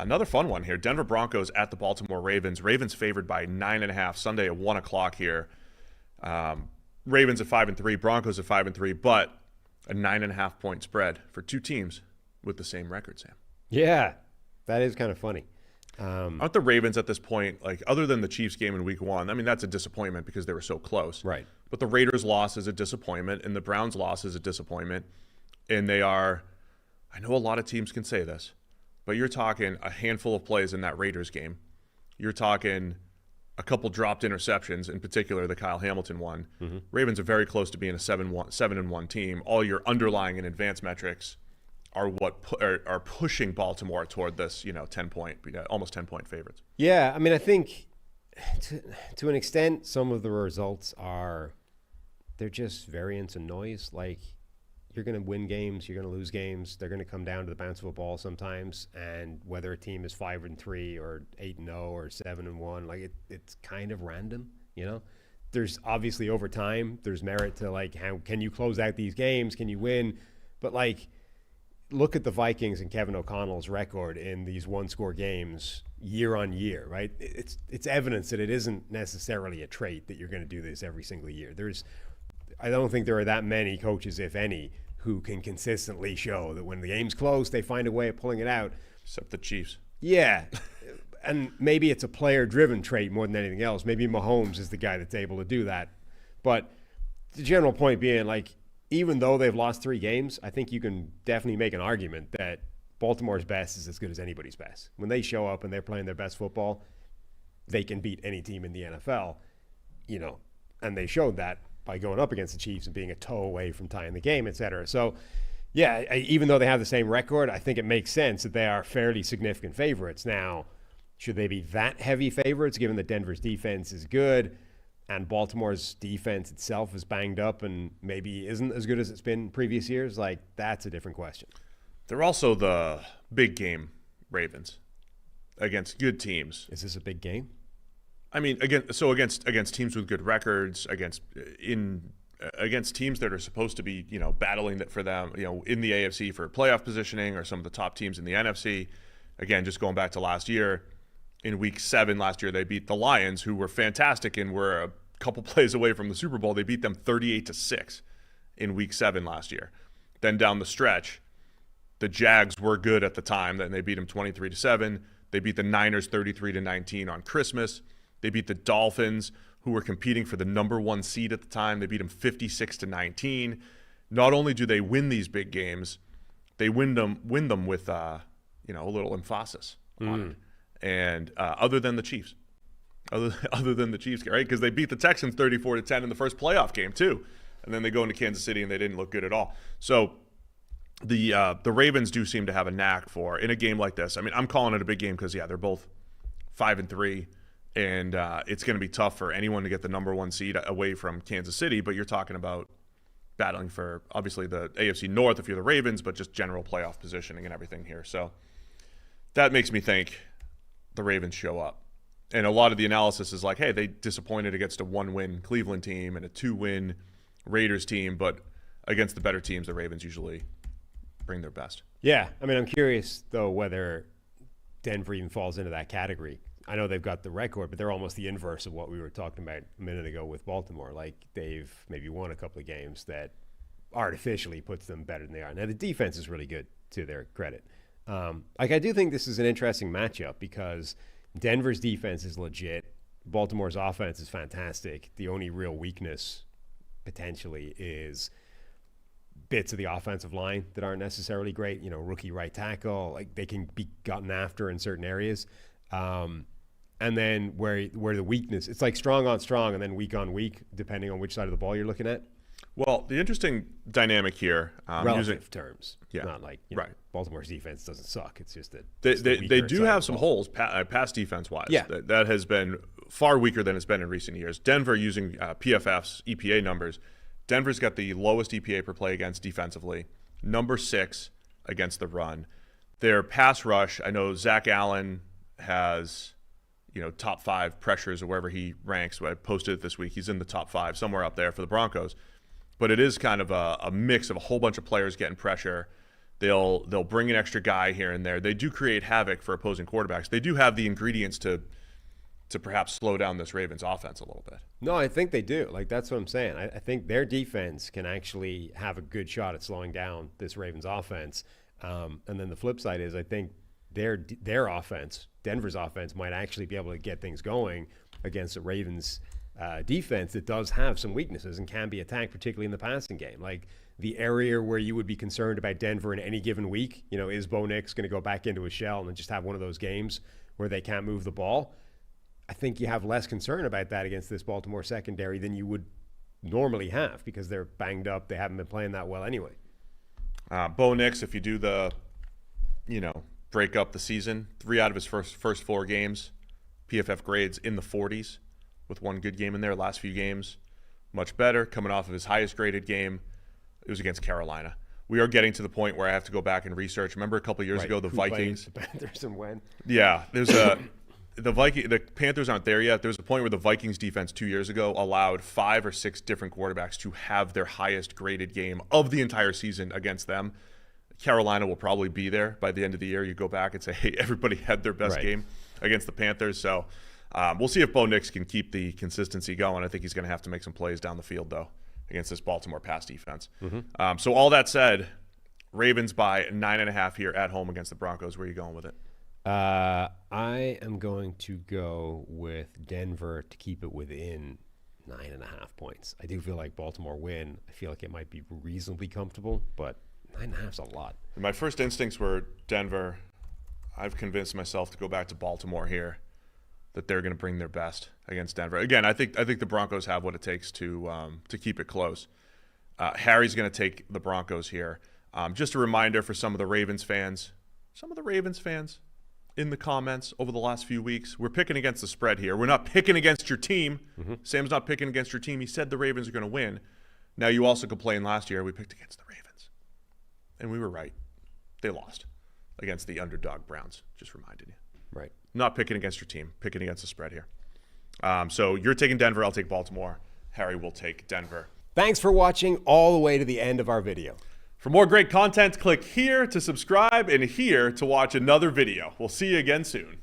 Another fun one here. Denver Broncos at the Baltimore Ravens. Ravens favored by 9.5 Sunday at 1 o'clock here. Ravens at 5-3, Broncos at 5-3, but a 9.5 point spread for two teams with the same record, Sam. Yeah, that is kind of funny. Aren't the Ravens at this point, like, other than the Chiefs game in week 1, I mean, that's a disappointment because they were so close. Right. But the Raiders' loss is a disappointment, and the Browns' loss is a disappointment. And they are, I know a lot of teams can say this, but you're talking a handful of plays in that Raiders game. You're talking a couple dropped interceptions, in particular the Kyle Hamilton one. Mm-hmm. Ravens are very close to being a 7-1 team. All your underlying and advanced metrics are what are pushing Baltimore toward this, 10-point, almost 10-point favorites. Yeah, I mean, I think to an extent, some of the results they're just variance and noise. Like, you're going to win games, you're going to lose games. They're going to come down to the bounce of a ball sometimes. And whether a team is 5-3 or 8-0 or 7-1, like it's kind of random. There's obviously over time, there's merit to like how can you close out these games? Can you win? But like, look at the Vikings and Kevin O'Connell's record in these one-score games year on year, right? It's evidence that it isn't necessarily a trait that you're going to do this every single year. I don't think there are that many coaches, if any, who can consistently show that when the game's close, they find a way of pulling it out. Except the Chiefs. Yeah. And maybe it's a player-driven trait more than anything else. Maybe Mahomes is the guy that's able to do that. But the general point being, like, even though they've lost 3 games, I think you can definitely make an argument that Baltimore's best is as good as anybody's best. When they show up and they're playing their best football, they can beat any team in the NFL, and they showed that by going up against the Chiefs and being a toe away from tying the game, et cetera. So, yeah, even though they have the same record, I think it makes sense that they are fairly significant favorites. Now, should they be that heavy favorites, given that Denver's defense is good and Baltimore's defense itself is banged up and maybe isn't as good as it's been previous years? Like, that's a different question. They're also the big game Ravens against good teams. Is this a big game? I mean, against teams with good records, against teams that are supposed to be, battling that for them, in the AFC for playoff positioning, or some of the top teams in the NFC. Again, just going back to last year, in Week 7 last year, they beat the Lions, who were fantastic and were a couple plays away from the Super Bowl. They beat them 38-6 in Week 7 last year. Then down the stretch, the Jags were good at the time. Then they beat them 23-7. They beat the Niners 33-19 on Christmas. They beat the Dolphins, who were competing for the number 1 seed at the time. They beat them 56-19. Not only do they win these big games, they win them with a little emphasis on it. And other than the Chiefs, other than the Chiefs, right? Because they beat the Texans 34-10 in the first playoff game too, and then they go into Kansas City and they didn't look good at all. So the Ravens do seem to have a knack for, in a game like this. I mean, I'm calling it a big game because they're both 5-3. And it's going to be tough for anyone to get the number 1 seed away from Kansas City. But you're talking about battling for, obviously, the AFC North if you're the Ravens, but just general playoff positioning and everything here. So that makes me think the Ravens show up. And a lot of the analysis is like, hey, they disappointed against a 1-win Cleveland team and a 2-win Raiders team. But against the better teams, the Ravens usually bring their best. Yeah. I mean, I'm curious, though, whether Denver even falls into that category. I know they've got the record, but they're almost the inverse of what we were talking about a minute ago with Baltimore. Like, they've maybe won a couple of games that artificially puts them better than they are. Now, the defense is really good, to their credit. I do think this is an interesting matchup because Denver's defense is legit. Baltimore's offense is fantastic. The only real weakness, potentially, is bits of the offensive line that aren't necessarily great. Rookie right tackle. Like, they can be gotten after in certain areas. And then where the weakness, it's like strong on strong and then weak on weak, depending on which side of the ball you're looking at. Well, the interesting dynamic here, relative terms, yeah, not like right. Baltimore's defense doesn't suck. It's just that they do have some holes pass defense wise. Yeah, that has been far weaker than it's been in recent years. Denver, using PFF's EPA numbers, Denver's got the lowest EPA per play against defensively, number 6 against the run. Their pass rush, I know Zach Allen has, top 5 pressures or wherever he ranks. I posted it this week. He's in the top 5, somewhere up there for the Broncos. But it is kind of a mix of a whole bunch of players getting pressure. They'll bring an extra guy here and there. They do create havoc for opposing quarterbacks. They do have the ingredients to perhaps slow down this Ravens offense a little bit. No, I think they do. Like, that's what I'm saying. I think their defense can actually have a good shot at slowing down this Ravens offense. And then the flip side is I think their offense, Denver's offense, might actually be able to get things going against the Ravens defense that does have some weaknesses and can be attacked, particularly in the passing game. Like, the area where you would be concerned about Denver in any given week, is Bo Nix going to go back into his shell and just have one of those games where they can't move the ball? I think you have less concern about that against this Baltimore secondary than you would normally have because they're banged up. They haven't been playing that well anyway. Bo Nix, if you do the, break up the season, 3 out of his first 4 games, PFF grades in the 40s with one good game in there. Last few games, much better. Coming off of his highest graded game, it was against Carolina. We are getting to the point where I have to go back and research. Remember a couple years ago, the Vikings? The Panthers and when? Yeah, there's the Panthers aren't there yet. There's a point where the Vikings defense 2 years ago allowed 5 or 6 different quarterbacks to have their highest graded game of the entire season against them. Carolina will probably be there by the end of the year. You go back and say, hey, everybody had their best game against the Panthers. So we'll see if Bo Nix can keep the consistency going. I think he's going to have to make some plays down the field, though, against this Baltimore pass defense. So all that said, Ravens by 9.5 here at home against the Broncos. Where are you going with it? I am going to go with Denver to keep it within 9.5 points. I do feel like Baltimore win. I feel like it might be reasonably comfortable, but 9.5 is a lot. My first instincts were Denver. I've convinced myself to go back to Baltimore here, that they're going to bring their best against Denver. Again, I think the Broncos have what it takes to keep it close. Harry's going to take the Broncos here. Just a reminder for some of the Ravens fans in the comments over the last few weeks, we're picking against the spread here. We're not picking against your team. Sam's not picking against your team. He said the Ravens are going to win. Now, you also complained last year we picked against the Ravens. And we were right. They lost against the underdog Browns. Just reminded you. Right. Not picking against your team, picking against the spread here. So you're taking Denver. I'll take Baltimore. Harry will take Denver. Thanks for watching all the way to the end of our video. For more great content, click here to subscribe and here to watch another video. We'll see you again soon.